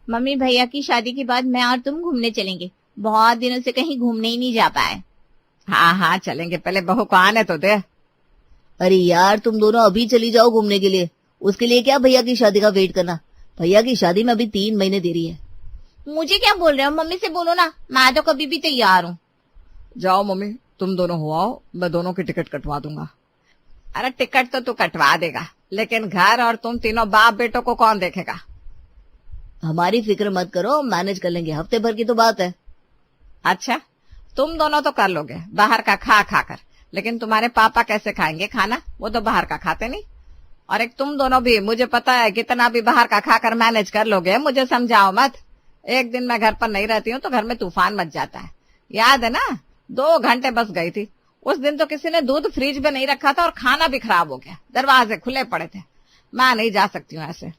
Mummy भैया की शादी के बाद मैं और तुम घूमने चलेंगे। बहुत दिनों से कहीं घूमने ही नहीं जा पाए। हाँ हाँ चलेंगे, पहले बहू को आने तो दे। अरे यार, तुम दोनों अभी चली जाओ घूमने के लिए। उसके लिए क्या भैया की शादी का वेट करना? भैया की शादी में अभी 3 महीने देरी है। मुझे क्या बोल रहे हो? मम्मी से बोलो ना, मैं तो कभी भी तैयार हूँ। जाओ मम्मी, तुम दोनों हो आओ, मैं दोनों की टिकट कटवा दूंगा। अरे टिकट तो तू कटवा देगा, लेकिन घर और तुम तीनों बाप बेटों को कौन देखेगा? हमारी फिक्र मत करो, मैनेज कर लेंगे, हफ्ते भर की तो बात है। अच्छा, तुम दोनों तो कर लोगे बाहर का खा खा कर, लेकिन तुम्हारे पापा कैसे खाएंगे खाना? वो तो बाहर का खाते नहीं। और एक तुम दोनों भी, मुझे पता है कितना भी बाहर का खाकर मैनेज कर लोगे, मुझे समझाओ मत। एक दिन मैं घर पर नहीं रहती हूँ तो घर में तूफान मच जाता है। याद है ना, 2 घंटे बस गई थी। उस दिन तो किसी ने दूध फ्रिज में नहीं रखा था और खाना भी खराब हो गया, दरवाजे खुले पड़े थे। मैं नहीं जा सकती हूँ ऐसे।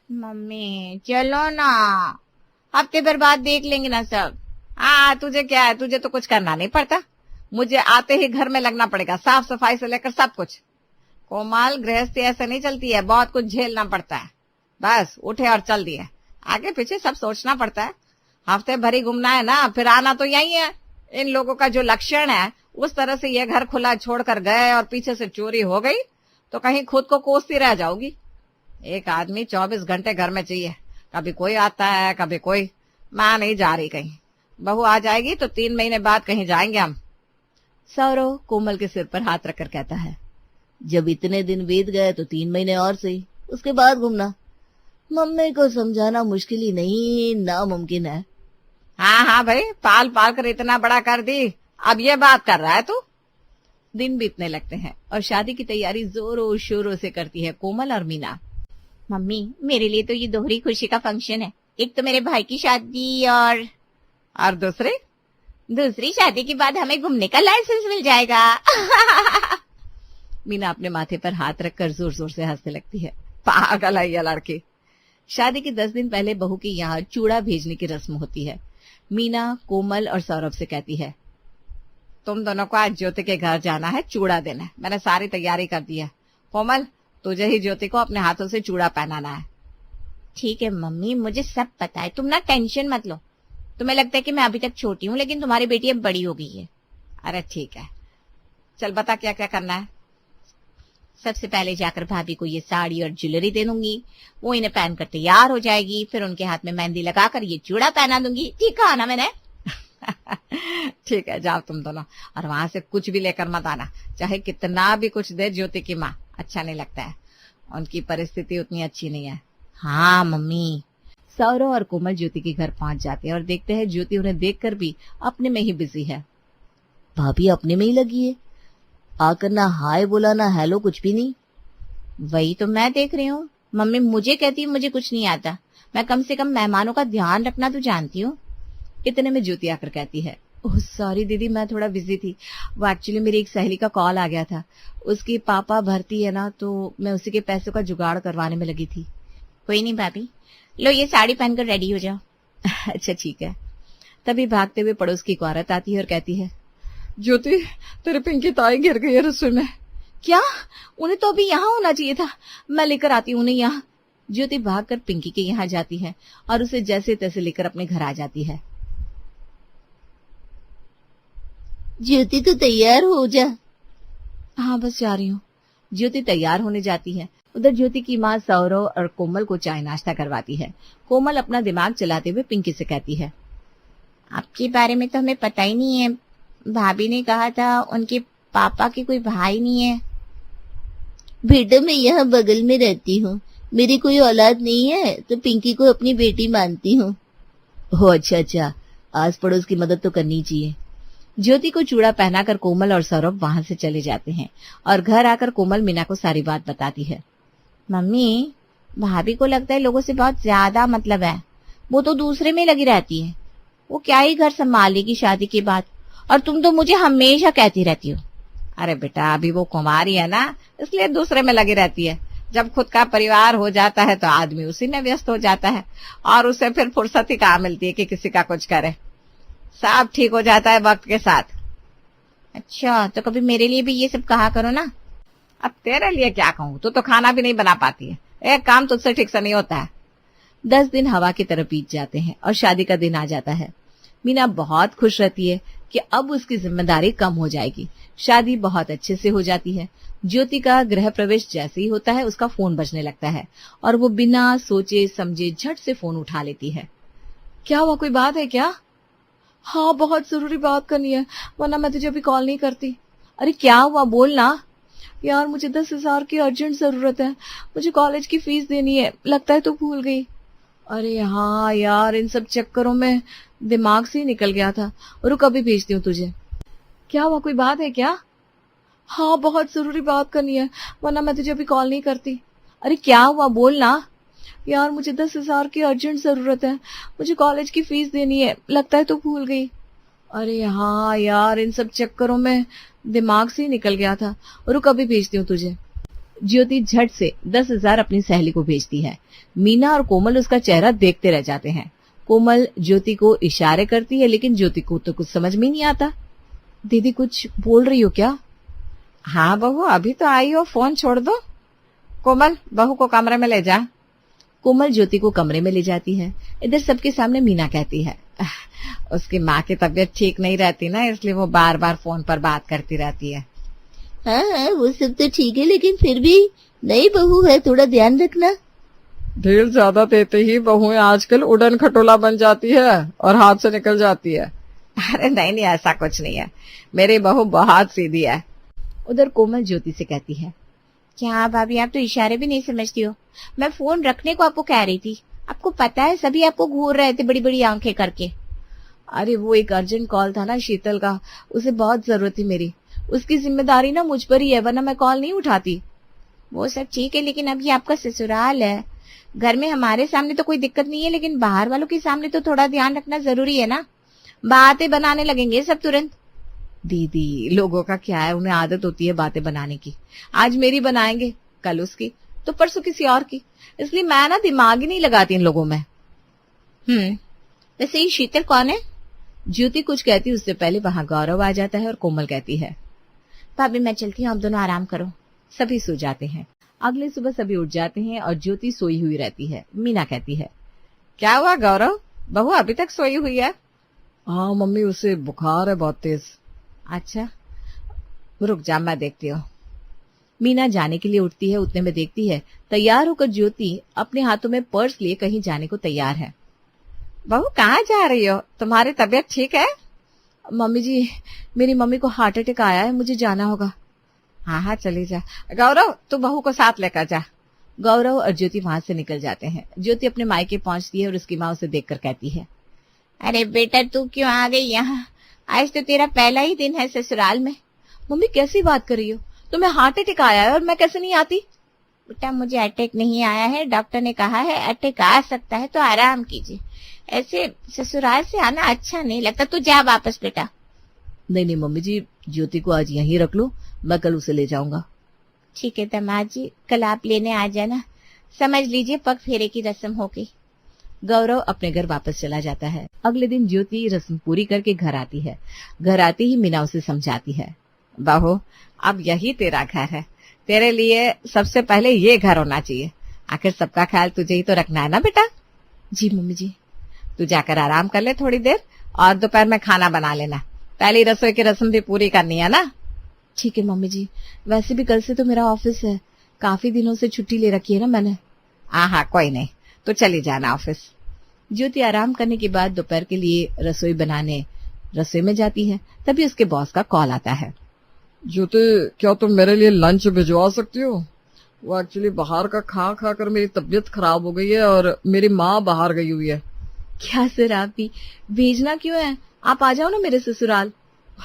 मम्मी चलो ना, हफ्ते भर बाद देख लेंगे ना सब। तुझे क्या है, तुझे तो कुछ करना नहीं पड़ता। मुझे आते ही घर में लगना पड़ेगा, साफ सफाई से लेकर सब कुछ। कोमल, गृहस्थी ऐसे नहीं चलती है, बहुत कुछ झेलना पड़ता है। बस उठे और चल दिए, आगे पीछे सब सोचना पड़ता है। हफ्ते भर ही घूमना है ना, फिर आना तो यही है। इन लोगों का जो लक्षण है, उस तरह से ये घर खुला छोड़कर गए और पीछे से चोरी हो गई तो कहीं खुद को कोसती रह जाओगी। एक आदमी 24 घंटे घर में चाहिए, कभी कोई आता है कभी कोई। मैं नहीं जा रही कहीं, बहू आ जाएगी तो 3 महीने बाद कहीं जाएंगे हम। सौरव कोमल के सिर पर हाथ रखकर कहता है, जब इतने दिन बीत गए तो 3 महीने और सही, उसके बाद घूमना। मम्मी को समझाना मुश्किल ही नहीं, नामुमकिन है। हाँ हाँ भाई, पाल पाल कर इतना बड़ा कर दी, अब ये बात कर रहा है तू। दिन बीतने लगते हैं और शादी की तैयारी जोरों शोरों से करती है कोमल और मीना। मम्मी मेरे लिए तो ये दोहरी खुशी का फंक्शन है। एक तो मेरे भाई की शादी और दूसरी शादी के बाद हमें घूमने का लाइसेंस मिल जाएगा। मीना अपने माथे पर हाथ रखकर जोर जोर से हंसने लगती है। पागल है ये लड़की। शादी के 10 दिन पहले बहू की यहाँ चूड़ा भेजने की रस्म होती है। मीना कोमल और सौरभ से कहती है, तुम दोनों को आज ज्योति के घर जाना है, चूड़ा देना है। मैंने सारी तैयारी कर दी है। कोमल, तुझे ही ज्योति को अपने हाथों से चूड़ा पहनाना है। ठीक है मम्मी, मुझे सब पता है, तुम ना टेंशन मत लो। तुम्हें लगता है कि मैं अभी तक छोटी हूँ, लेकिन तुम्हारी बेटी अब बड़ी हो गई है। अरे ठीक है, चल बता क्या क्या करना है। सबसे पहले जाकर भाभी को ये साड़ी और ज्वेलरी दे दूंगी, वो इन्हें पहनकर तैयार हो जाएगी। फिर उनके हाथ में मेहंदी लगाकर ये चूड़ा पहना दूंगी। ठीक है ना मैंने? ठीक है, जाओ तुम दोनों, और वहां से कुछ भी लेकर मत आना, चाहे कितना भी कुछ दे ज्योति की माँ। अच्छा नहीं लगता है, उनकी परिस्थिति उतनी अच्छी नहीं है। हाँ मम्मी। सौरव और कोमल ज्योति के घर पहुंच जाते हैं और देखते हैं ज्योति उन्हें देखकर भी अपने में ही बिजी है। भाभी अपने में ही लगी है, आकर ना हाय बोला ना हेलो, कुछ भी नहीं। वही तो मैं देख रही हूँ। मम्मी मुझे कहती है मुझे कुछ नहीं आता, मैं कम से कम मेहमानों का ध्यान रखना तो जानती हूँ। इतने में ज्योति आकर कहती है, ओह सॉरी दीदी, मैं थोड़ा बिजी थी। वो एक्चुअली मेरी एक सहेली का कॉल आ गया था, उसके पापा भर्ती है ना, तो मैं उसी के पैसों का जुगाड़ करवाने में लगी थी। कोई नहीं भाभी, लो ये साड़ी पहनकर रेडी हो जाओ। अच्छा ठीक है। तभी भागते हुए पड़ोस की एक औरत आती है और कहती है, ज्योति, तेरे पिंकी ताई गिर गई है रसोई में। क्या? उन्हें तो अभी यहाँ होना चाहिए था, मैं लेकर आती हूँ उन्हें यहाँ। ज्योति भागकर पिंकी के यहाँ जाती है और उसे जैसे तैसे लेकर अपने घर आ जाती है। ज्योति तो तैयार हो जा। हाँ बस जा रही हूँ। ज्योति तैयार होने जाती है। उधर ज्योति की माँ सौरव और कोमल को चाय नाश्ता करवाती है। कोमल अपना दिमाग चलाते हुए पिंकी से कहती है, आपके बारे में तो हमें पता ही नहीं है। भाभी ने कहा था उनके पापा के कोई भाई नहीं है। बेटा मैं यहाँ बगल में रहती हूँ, मेरी कोई औलाद नहीं है तो पिंकी को अपनी बेटी मानती हूँ। ओह अच्छा, आस पड़ोस की मदद तो करनी चाहिए। ज्योति को चूड़ा पहनाकर कोमल और सौरभ वहां से चले जाते हैं और घर आकर कोमल मीना को सारी बात बताती है। मम्मी, भाभी को लगता है लोगों से बहुत ज्यादा मतलब है, वो तो दूसरे में लगी रहती है। वो क्या ही घर संभालेगी शादी के बाद, और तुम तो मुझे हमेशा कहती रहती हो। अरे बेटा, अभी वो कुमारी है ना, इसलिए दूसरे में लगी रहती है। जब खुद का परिवार हो जाता है तो आदमी उसी में व्यस्त हो जाता है और उसे फिर फुर्सत ही कहाँ मिलती है कि किसी का कुछ करे। सब ठीक हो जाता है वक्त के साथ। अच्छा, तो कभी मेरे लिए भी ये सब कहा करो ना। अब तेरे लिए क्या कहूँ, तू तो खाना भी नहीं बना पाती है, एक काम तुझसे ठीक से नहीं होता है। 10 दिन हवा की तरह बीत जाते हैं और शादी का दिन आ जाता है। मीना बहुत खुश रहती है कि अब उसकी जिम्मेदारी कम हो जाएगी। शादी बहुत अच्छे से हो जाती है। ज्योति का गृह प्रवेश जैसे ही होता है उसका फोन बजने लगता है और वो बिना सोचे समझे झट से फोन उठा लेती है। क्या हुआ, कोई बात है क्या? हाँ, बहुत जरूरी बात करनी है, वरना मैं तुझे अभी कॉल नहीं करती। अरे क्या हुआ, बोल ना। यार मुझे 10,000 की अर्जेंट जरूरत है, मुझे कॉलेज की फीस देनी है, लगता है तू भूल गई। अरे हाँ यार, इन सब चक्करों में दिमाग से ही निकल गया था। रुक अभी भेजती हूँ तुझे। क्या हुआ, कोई बात है क्या? हाँ, बहुत जरूरी बात करनी है, वरना मैं तुझे अभी कॉल नहीं करती। अरे क्या हुआ, बोल ना। यार मुझे 10,000 की अर्जेंट जरूरत है, मुझे कॉलेज की फीस देनी है, लगता है तू भूल गई। अरे हाँ यार, इन सब चक्करों में दिमाग से ही निकल गया था। रुक अभी भेजती हूँ तुझे। ज्योति झट से 10,000 अपनी सहेली को भेजती है। मीना और कोमल उसका चेहरा देखते रह जाते हैं। कोमल ज्योति को इशारे करती है, लेकिन ज्योति को तो कुछ समझ में नहीं आता। दीदी कुछ बोल रही हो क्या? हाँ बहू, अभी तो आई हो, फोन छोड़ दो। कोमल, बहू को कमरे में ले जा। कोमल ज्योति को कमरे में ले जाती है। इधर सबके सामने मीना कहती है, उसकी माँ की तबीयत ठीक नहीं रहती ना, इसलिए वो बार बार फोन पर बात करती रहती है। हाँ, वो सब तो ठीक है, लेकिन फिर भी नई बहू है, थोड़ा ध्यान रखना। ढील ज्यादा देते ही बहुएं आजकल उड़न खटोला बन जाती है और हाथ से निकल जाती है। अरे नहीं नहीं, ऐसा कुछ नहीं है, मेरी बहू बहुत सीधी है। उधर कोमल ज्योति से कहती है, क्या भाभी, आप तो इशारे भी नहीं समझती हो। मैं फोन रखने को आपको कह रही थी, आपको पता है सभी आपको घूर रहे थे बड़ी बड़ी आंखें करके। अरे वो एक अर्जेंट कॉल था ना शीतल का, उसे बहुत जरूरत थी मेरी, उसकी जिम्मेदारी ना मुझ पर ही है, वरना मैं कॉल नहीं उठाती। वो सब ठीक है, लेकिन अब ये आपका ससुराल है। घर में हमारे सामने तो कोई दिक्कत नहीं है, लेकिन बाहर वालों के सामने तो थोड़ा ध्यान रखना जरूरी है ना। बातें बनाने लगेंगे सब तुरंत। दीदी, लोगों का क्या है, उन्हें आदत होती है बातें बनाने की। आज मेरी बनाएंगे, कल उसकी, तो परसों किसी और की। इसलिए मैं ना दिमाग ही नहीं लगाती इन लोगों में। वैसे ये शीतल कौन है? ज्योति कुछ कहती, उससे पहले वहां गौरव आ जाता है और कोमल कहती है, भाभी मैं चलती हूँ, आप दोनों आराम करो। सभी सो जाते हैं। अगले सुबह सभी उठ जाते हैं और ज्योति सोई हुई रहती है। मीना कहती है, क्या हुआ गौरव, बहू अभी तक सोई हुई है? हाँ मम्मी, उसे बुखार है बहुत तेज। अच्छा, रुक जा, मैं देखती हूँ। मीना जाने के लिए उठती है, उतने में देखती है तैयार होकर ज्योति अपने हाथों में पर्स लिए कहीं जाने को तैयार है। बहू कहाँ जा रही हो, तुम्हारी तबीयत ठीक है? मम्मी जी, मेरी मम्मी को हार्ट अटैक आया है, मुझे जाना होगा। हाँ हाँ चली जा। गौरव, तू बहू को साथ लेकर जा। गौरव और ज्योति वहां से निकल जाते हैं। ज्योति अपने मायके पहुंचती है और उसकी माँ उसे देखकर कहती है, अरे बेटा, तू क्यों आ गई यहाँ? आज तो तेरा पहला ही दिन है ससुराल में। मम्मी कैसी बात कर रही हो, तुम्हें हार्ट अटैक आया है और मैं कैसे नहीं आती? बेटा मुझे अटैक नहीं आया है, डॉक्टर ने कहा है अटैक आ सकता है, तो आराम कीजिए। ऐसे ससुराल से आना अच्छा नहीं लगता, तू जा वापस बेटा। नहीं नहीं मम्मी जी, ज्योति को आज यहीं रख लो, मैं कल उसे ले जाऊंगा। ठीक है दामाद जी, कल आप लेने आ जाना। समझ लीजिए पग फेरे की रस्म हो गई। गौरव अपने घर वापस चला जाता है। अगले दिन ज्योति रस्म पूरी करके घर आती है। घर आते ही मीना उसे समझाती है, बहू अब यही तेरा घर है, तेरे लिए सबसे पहले ये घर होना चाहिए। आखिर सबका ख्याल तुझे ही तो रखना है ना बेटा। जी मम्मी जी। तू जाकर आराम कर ले थोड़ी देर, और दोपहर में खाना बना लेना। पहली रसोई की रस्म भी पूरी करनी है ना। ठीक है मम्मी जी। वैसे भी कल से तो मेरा ऑफिस है, काफी दिनों से छुट्टी ले रखी है ना मैंने। हाँ कोई नहीं, तो चली जाना ऑफिस। ज्योति आराम करने के बाद दोपहर के लिए रसोई बनाने रसोई में जाती है। तभी उसके बॉस का कॉल आता है। ज्योति, क्या तुम मेरे लिए लंच भिजवा सकती हो? वो एक्चुअली बाहर का खा खा कर मेरी तबीयत खराब हो गई है और मेरी माँ बाहर गई हुई है। क्या सर, आप भी भेजना क्यों है? आप आ जाओ ना मेरे ससुराल।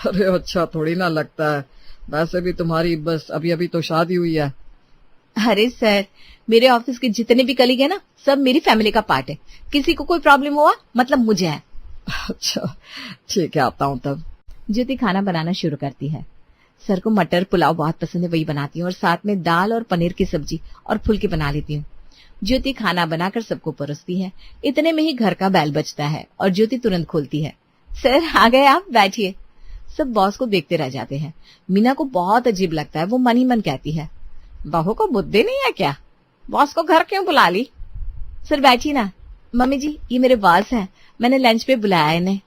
अरे अच्छा थोड़ी ना लगता है, वैसे भी तुम्हारी बस अभी अभी तो शादी हुई है। अरे सर, मेरे ऑफिस के जितने भी कलीग है ना, सब मेरी फैमिली का पार्ट है। किसी को कोई प्रॉब्लम हुआ मतलब मुझे है। अच्छा ठीक है, आता हूँ तब। ज्योति खाना बनाना शुरू करती है। सर को मटर पुलाव बहुत पसंद है, वही बनाती हूँ, और साथ में दाल और पनीर की सब्जी और फुल्की बना लेती हूँ। ज्योति खाना बनाकर सबको परोसती है। इतने में ही घर का बैल बजता है और ज्योति तुरंत खोलती है। सर आ गए आप, बैठिए। सब बॉस को देखते रह जाते हैं। मीना को बहुत अजीब लगता है। वो मन ही मन कहती है, बहू को बुद्धि नहीं है क्या? बॉस को घर क्यों बुला ली? सर बैठिए ना, मम्मी जी, ये मेरे बॉस हैं, मैंने लंच पे बुलाया इन्हें।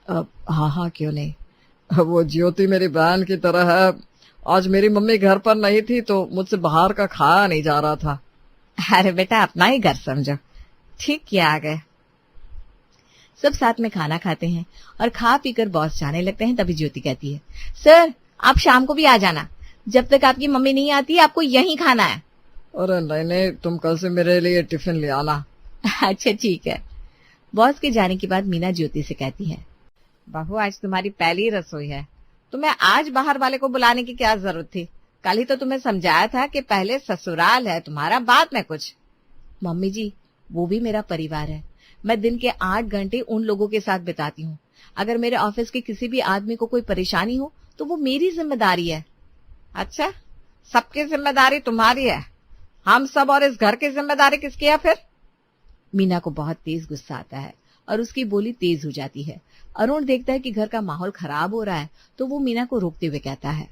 हाँ हाँ, क्यों नहीं। वो ज्योति मेरी बहन की तरह है। आज मेरी मम्मी घर पर नहीं थी तो मुझसे बाहर का खाया नहीं जा रहा था। अरे बेटा, अपना ही घर समझो। ठीक किया आ गए। सब साथ में खाना खाते हैं और खा पीकर बॉस जाने लगते हैं। तभी ज्योति कहती है, सर आप शाम को भी आ जाना, जब तक आपकी मम्मी नहीं आती आपको यहीं खाना है। अरे नहीं नहीं, तुम कल से मेरे लिए टिफिन ले आना। अच्छा ठीक है। बॉस के जाने के बाद मीना ज्योति से कहती है, बहू आज तुम्हारी पहली रसोई है, तुम्हें आज बाहर वाले को बुलाने की क्या जरूरत थी? कल ही तो तुम्हें समझाया था कि पहले ससुराल है तुम्हारा, बाद में कुछ। मम्मी जी, वो भी मेरा परिवार है। मैं दिन के 8 घंटे उन लोगों के साथ बिताती हूँ। अगर मेरे ऑफिस के किसी भी आदमी को कोई परेशानी हो तो वो मेरी जिम्मेदारी है। अच्छा, सबकी जिम्मेदारी तुम्हारी है, हम सब और इस घर की जिम्मेदारी किसकी है फिर? मीना को बहुत तेज गुस्सा आता है और उसकी बोली तेज हो जाती है। अरुण देखता है कि घर का माहौल खराब हो रहा है तो वो मीना को रोकते हुए कहता है,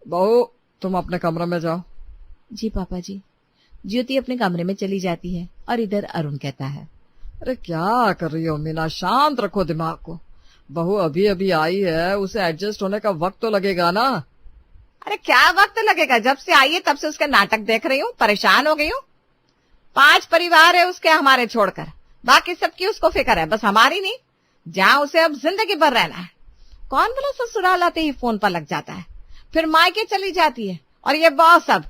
बहू तुम अपने कमरे में जाओ। जी पापा जी। ज्योति अपने कमरे में चली जाती है और इधर अरुण कहता है, अरे क्या कर रही हो मीना, शांत रखो दिमाग को। बहू अभी अभी आई है, उसे एडजस्ट होने का वक्त तो लगेगा ना। अरे क्या वक्त लगेगा, जब से आई है तब से उसके नाटक देख रही हूँ, परेशान हो गई हूँ। 5 परिवार है उसके हमारे छोड़कर, बाकी सबकी उसको फिक्र है, बस हमारी नहीं। जहाँ उसे अब जिंदगी भर रहना है। कौन बोला ससुराल आते ही फोन पर लग जाता है, फिर मायके चली जाती है, और ये बॉस अब।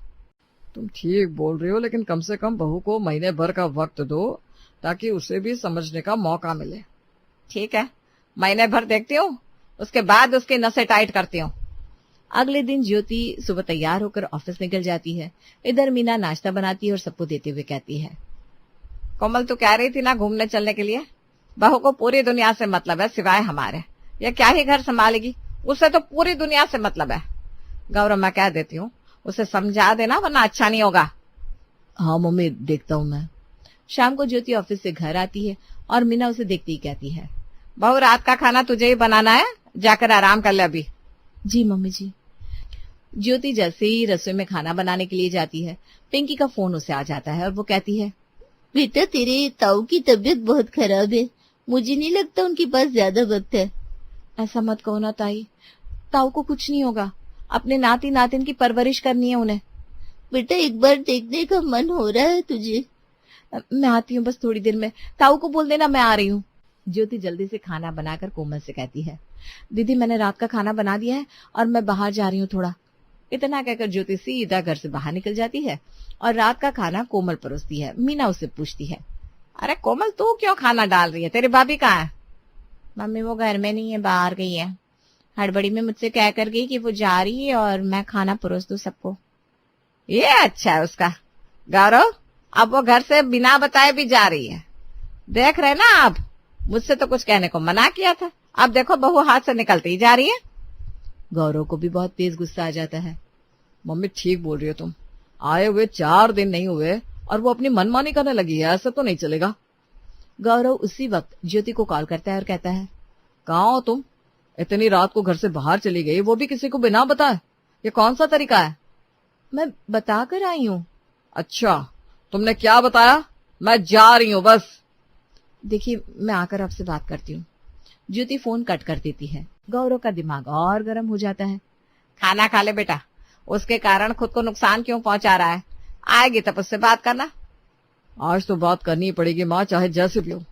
तुम ठीक बोल रही हो, लेकिन कम से कम बहू को महीने भर का वक्त दो ताकि उसे भी समझने का मौका मिले। ठीक है, महीने भर देखती हूँ, उसके बाद उसकी नसें टाइट करती हूँ। अगले दिन ज्योति सुबह तैयार होकर ऑफिस निकल जाती है। इधर मीना नाश्ता बनाती है और सबको देते हुए कहती है, कोमल तू कह रही थी ना घूमने चलने के लिए, बहू को पूरी दुनिया से मतलब है सिवाय हमारे। ये क्या ही घर संभालेगी, उसे तो पूरी दुनिया से मतलब है। गौरव मैं कह देती हूँ, उसे समझा देना वरना अच्छा नहीं होगा। हाँ मम्मी, देखता हूँ मैं। शाम को ज्योति ऑफिस से घर आती है और मीना उसे देखते ही कहती है, बहू रात का खाना तुझे ही बनाना है, जाकर आराम कर ले अभी। जी मम्मी जी। ज्योति जैसे ही रसोई में खाना बनाने के लिए जाती है, पिंकी का फोन उसे आ जाता है और वो कहती है, बेटा तेरे ताऊ की तबीयत बहुत खराब है, मुझे नहीं लगता उनके पास ज्यादा वक्त है। ऐसा मत कहो ना ताई, ताऊ को कुछ नहीं होगा, अपने नाती नातिन की परवरिश करनी है उन्हें। बेटा एक बार देखने का मन हो रहा है तुझे? मैं आती हूँ बस थोड़ी देर में, ताऊ को बोल देना मैं आ रही हूँ। ज्योति जल्दी से खाना बनाकर कोमल से कहती है, दीदी मैंने रात का खाना बना दिया है और मैं बाहर जा रही हूँ थोड़ा। इतना कहकर ज्योति सीधा घर से बाहर निकल जाती है और रात का खाना कोमल परोसती है। मीना उससे पूछती है, अरे कोमल तू क्यों खाना डाल रही है, तेरी भाभी कहाँ है? मम्मी वो घर में नहीं है, बाहर गई है। हड़बड़ी में मुझसे कह कर गई कि वो जा रही है और मैं खाना परोस दूं सबको। ये अच्छा है उसका। गौरव अब वो घर से बिना बताए भी जा रही है, देख रहे ना आप, मुझसे तो कुछ कहने को मना किया था, अब देखो बहू हाथ से निकलती ही जा रही है। गौरव को भी बहुत तेज गुस्सा आ जाता है। मम्मी ठीक बोल रही हो तुम, आए हुए 4 दिन नहीं हुए और वो अपनी मनमानी करने लगी है, ऐसा तो नहीं चलेगा। गौरव उसी वक्त ज्योति को कॉल करता है और कहता है, कहाँ हो तुम? इतनी रात को घर से बाहर चली गई, वो भी किसी को बिना बताए, ये कौन सा तरीका है? मैं बता कर आई हूँ। अच्छा, तुमने क्या बताया? मैं जा रही हूँ बस। देखिए मैं आकर आपसे बात करती हूँ। ज्योति फोन कट कर देती है। गौरव का दिमाग और गर्म हो जाता है। खाना खा ले बेटा, उसके कारण खुद को नुकसान क्यों पहुंचा रहा है, आएगी तब उससे बात करना। आज तो बात करनी ही पड़ेगी माँ, चाहे जैसे भी हो।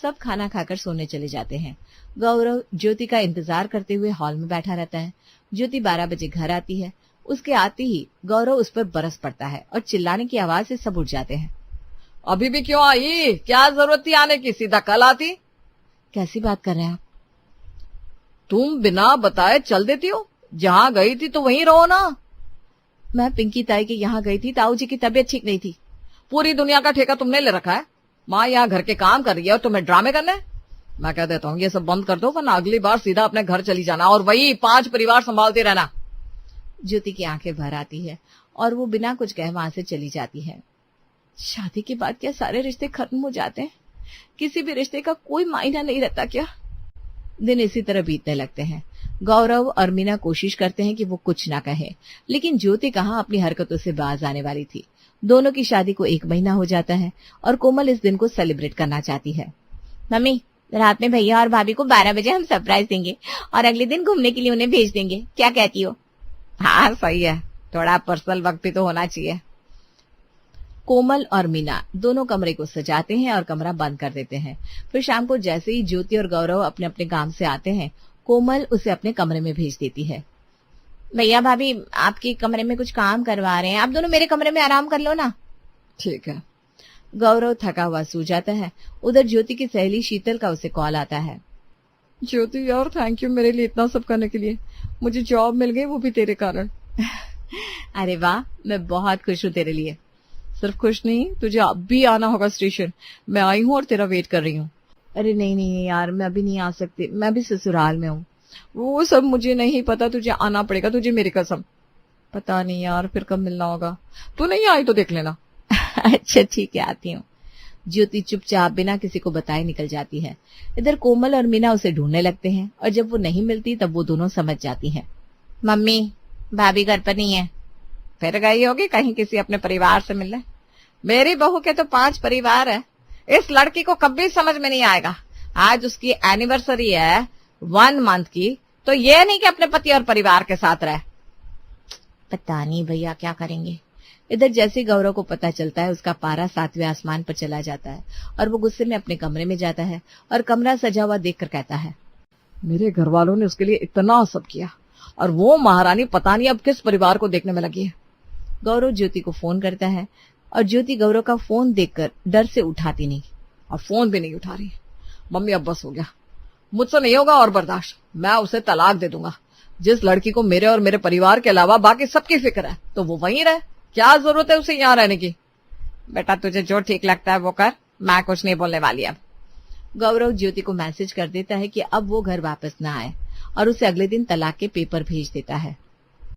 सब खाना खाकर सोने चले जाते हैं। गौरव ज्योति का इंतजार करते हुए हॉल में बैठा रहता है। ज्योति 12 बजे घर आती है। उसके आते ही गौरव उस पर बरस पड़ता है और चिल्लाने की आवाज से सब उठ जाते हैं। अभी भी क्यों आई? क्या जरूरत थी आने की, सीधा कल आती। कैसी बात कर रहे हैं आप? तुम बिना बताए चल देती हो, जहाँ गई थी तो वहीं रहो ना। मैं पिंकी ताई के यहाँ गई थी, ताऊ जी की तबीयत ठीक नहीं थी। पूरी दुनिया का ठेका तुमने ले रखा है। माँ यहाँ घर के काम कर रही है और तुम्हें ड्रामे करने। मैं कह देता हूँ ये सब बंद कर दो, वरना अगली बार सीधा अपने घर चली जाना और वही 5 परिवार संभालते रहना। ज्योति की आंखें भर आती है और वो बिना कुछ कहे वहां से चली जाती है। शादी के बाद क्या सारे रिश्ते खत्म हो जाते हैं? किसी भी रिश्ते का कोई मायना नहीं रहता क्या? दिन इसी तरह बीतने लगते हैं। गौरव और मीना कोशिश करते हैं कि वो कुछ ना कहे, लेकिन ज्योति कहाँ अपनी हरकतों से बाज आने वाली थी। दोनों की शादी को 1 महीना हो जाता है और कोमल इस दिन को सेलिब्रेट करना चाहती है। मम्मी, रात में भैया और भाभी को 12 बजे हम सरप्राइज देंगे और अगले दिन घूमने के लिए उन्हें भेज देंगे, क्या कहती हो? हाँ सही है, थोड़ा पर्सनल वक्त भी तो होना चाहिए। कोमल और मीना दोनों कमरे को सजाते हैं और कमरा बंद कर देते हैं। फिर शाम को जैसे ही ज्योति और गौरव अपने अपने काम से आते हैं, कोमल उसे अपने कमरे में भेज देती है। भैया भाभी आपके कमरे में कुछ काम करवा रहे हैं, आप दोनों मेरे कमरे में आराम कर लो ना। ठीक है। गौरव थका हुआ सो जाता है। उधर ज्योति की सहेली शीतल का उसे कॉल आता है। ज्योति यार, थैंक यू मेरे लिए इतना सब करने के लिए। मुझे जॉब मिल गई, वो भी तेरे कारण। अरे वाह, मैं बहुत खुश हूँ तेरे लिए। सिर्फ खुश नहीं, तुझे अब भी आना होगा स्टेशन। मैं आई हूँ और तेरा वेट कर रही हूँ। अरे नहीं नहीं यार, मैं अभी नहीं आ सकती, मैं भी ससुराल में हूँ। वो सब मुझे नहीं पता, तुझे आना पड़ेगा, तुझे मेरी कसम। पता नहीं यार फिर कब मिलना होगा। तू नहीं आई तो देख लेना। अच्छा ठीक है, आती हूँ। ज्योति चुपचाप बिना किसी को बताए निकल जाती है। इधर कोमल और मीना उसे ढूंढने लगते हैं और जब वो नहीं मिलती तब वो दोनों समझ जाती हैं। मम्मी, भाभी घर पर नहीं है, फिर गई होगी कहीं किसी अपने परिवार से मिलने। मेरी बहू के तो 5 परिवार है, इस लड़की को कभी समझ में नहीं आएगा। आज उसकी एनिवर्सरी है 1 मंथ की, तो ये नहीं कि अपने पति और परिवार के साथ रहे। पता नहीं भैया क्या करेंगे। इधर जैसे गौरव को पता चलता है, उसका पारा 7वें आसमान पर चला जाता है और वो गुस्से में अपने कमरे में जाता है और कमरा सजा हुआ देखकर कहता है, मेरे घर वालों ने उसके लिए इतना सब किया और वो महारानी पता नहीं अब किस परिवार को देखने में लगी है। गौरव ज्योति को फोन करता है और ज्योति गौरव का फोन देखकर डर से उठाती नहीं और फोन भी नहीं उठा रही। मम्मी अब बस हो गया, मुझसे नहीं होगा और बर्दाश्त। मैं उसे तलाक दे दूंगा। जिस लड़की को मेरे और मेरे परिवार के अलावा बाकी सबकी फिक्र है, तो वो वहीं रहे। क्या जरूरत है उसे यहाँ रहने की? बेटा तुझे जो ठीक लगता है वो कर, मैं कुछ नहीं बोलने वाली अब। गौरव ज्योति को मैसेज कर देता है कि अब वो घर वापस ना आए और उसे अगले दिन तलाक के पेपर भेज देता है।